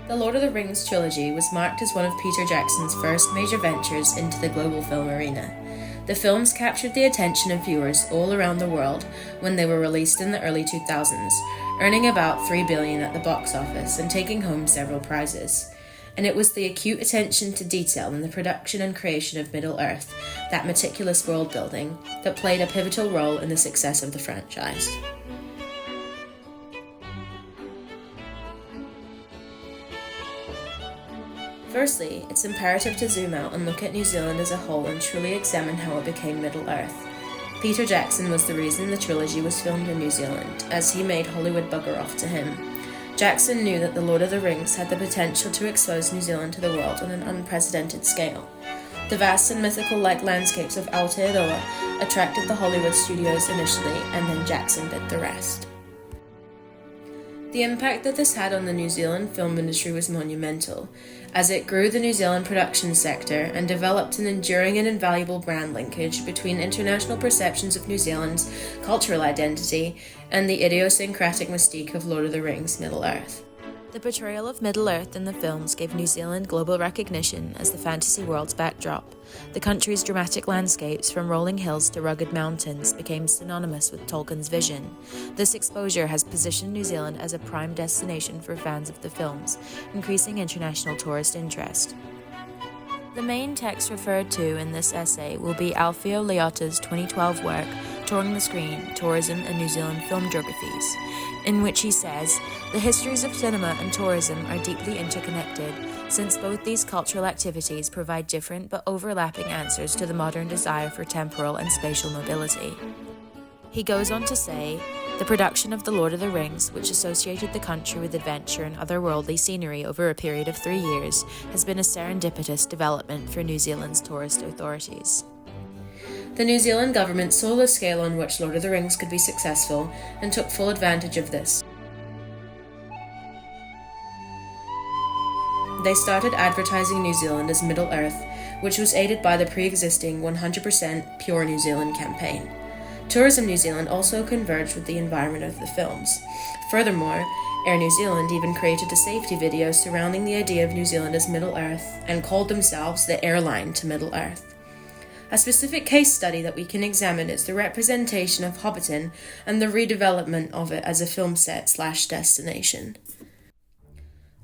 The Lord of the Rings trilogy was marked as one of Peter Jackson's first major ventures into the global film arena. The films captured the attention of viewers all around the world when they were released in the early 2000s, earning about $3 billion at the box office and taking home several prizes. And it was the acute attention to detail in the production and creation of Middle-earth, that meticulous world building, that played a pivotal role in the success of the franchise. Firstly, it's imperative to zoom out and look at New Zealand as a whole and truly examine how it became Middle-earth. Peter Jackson was the reason the trilogy was filmed in New Zealand, as he made Hollywood bugger off to him. Jackson knew that The Lord of the Rings had the potential to expose New Zealand to the world on an unprecedented scale. The vast and mythical-like landscapes of Aotearoa attracted the Hollywood studios initially, and then Jackson did the rest. The impact that this had on the New Zealand film industry was monumental, as it grew the New Zealand production sector and developed an enduring and invaluable brand linkage between international perceptions of New Zealand's cultural identity and the idiosyncratic mystique of Lord of the Rings Middle-earth. The portrayal of Middle-earth in the films gave New Zealand global recognition as the fantasy world's backdrop. The country's dramatic landscapes, from rolling hills to rugged mountains, became synonymous with Tolkien's vision. This exposure has positioned New Zealand as a prime destination for fans of the films, increasing international tourist interest. The main text referred to in this essay will be Alfio Leota's 2012 work, Touring the Screen, Tourism and New Zealand Film Geographies, in which he says, "The histories of cinema and tourism are deeply interconnected, since both these cultural activities provide different but overlapping answers to the modern desire for temporal and spatial mobility." He goes on to say, "The production of The Lord of the Rings, which associated the country with adventure and otherworldly scenery over a period of 3 years, has been a serendipitous development for New Zealand's tourist authorities." The New Zealand government saw the scale on which Lord of the Rings could be successful and took full advantage of this. They started advertising New Zealand as Middle-earth, which was aided by the pre-existing 100% Pure New Zealand campaign. Tourism New Zealand also converged with the environment of the films. Furthermore, Air New Zealand even created a safety video surrounding the idea of New Zealand as Middle-earth and called themselves the airline to Middle-earth. A specific case study that we can examine is the representation of Hobbiton and the redevelopment of it as a film set/destination.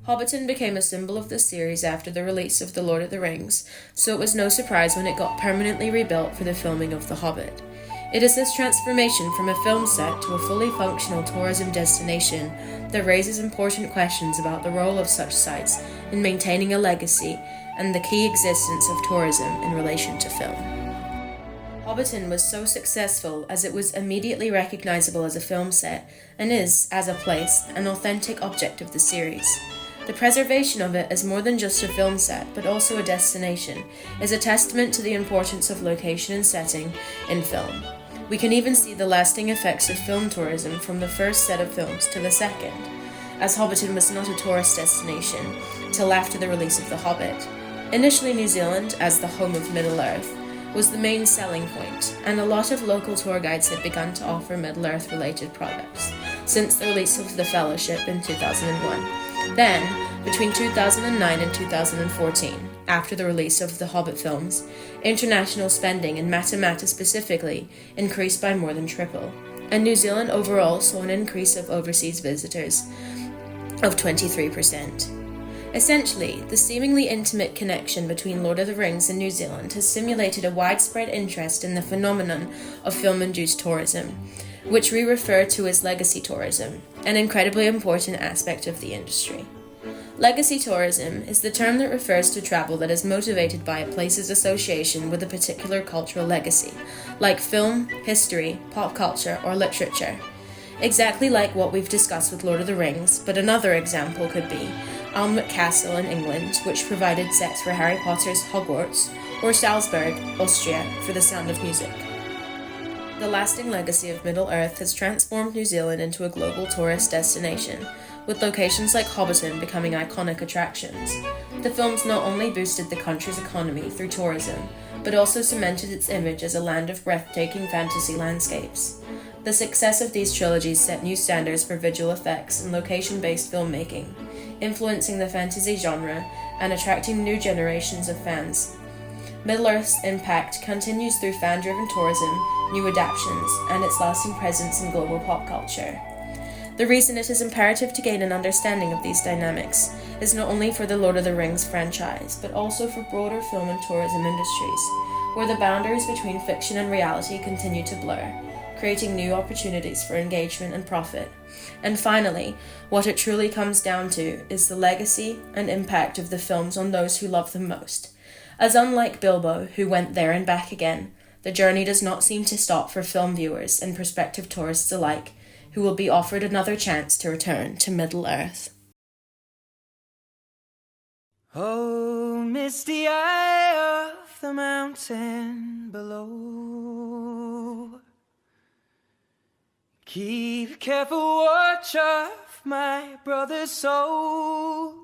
Hobbiton became a symbol of the series after the release of The Lord of the Rings, so it was no surprise when it got permanently rebuilt for the filming of The Hobbit. It is this transformation from a film set to a fully functional tourism destination that raises important questions about the role of such sites in maintaining a legacy and the key existence of tourism in relation to film. Hobbiton was so successful as it was immediately recognizable as a film set and is, as a place, an authentic object of the series. The preservation of it as more than just a film set, but also a destination, is a testament to the importance of location and setting in film. We can even see the lasting effects of film tourism from the first set of films to the second, as Hobbiton was not a tourist destination till after the release of The Hobbit. Initially, New Zealand, as the home of Middle-earth, was the main selling point, and a lot of local tour guides had begun to offer Middle-earth related products since the release of The Fellowship in 2001. Then, between 2009 and 2014, after the release of the Hobbit films, international spending, in Matamata specifically, increased by more than triple, and New Zealand overall saw an increase of overseas visitors of 23%. Essentially, the seemingly intimate connection between Lord of the Rings and New Zealand has stimulated a widespread interest in the phenomenon of film-induced tourism, which we refer to as legacy tourism, an incredibly important aspect of the industry. Legacy tourism is the term that refers to travel that is motivated by a place's association with a particular cultural legacy, like film, history, pop culture, or literature. Exactly like what we've discussed with Lord of the Rings, but another example could be Alnwick Castle in England, which provided sets for Harry Potter's Hogwarts, or Salzburg, Austria, for The Sound of Music. The lasting legacy of Middle-earth has transformed New Zealand into a global tourist destination, with locations like Hobbiton becoming iconic attractions. The films not only boosted the country's economy through tourism, but also cemented its image as a land of breathtaking fantasy landscapes. The success of these trilogies set new standards for visual effects and location-based filmmaking, influencing the fantasy genre and attracting new generations of fans. Middle-earth's impact continues through fan-driven tourism, new adaptations, and its lasting presence in global pop culture. The reason it is imperative to gain an understanding of these dynamics is not only for the Lord of the Rings franchise, but also for broader film and tourism industries, where the boundaries between fiction and reality continue to blur, creating new opportunities for engagement and profit. And finally, what it truly comes down to is the legacy and impact of the films on those who love them most. As unlike Bilbo, who went there and back again, the journey does not seem to stop for film viewers and prospective tourists alike, who will be offered another chance to return to Middle-earth. Oh, misty eye of the mountain below, keep careful watch of my brother's souls.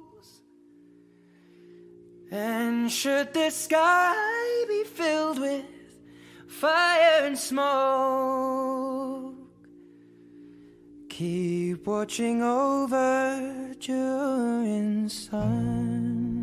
And should the sky be filled with fire and smoke, keep watching over during sun.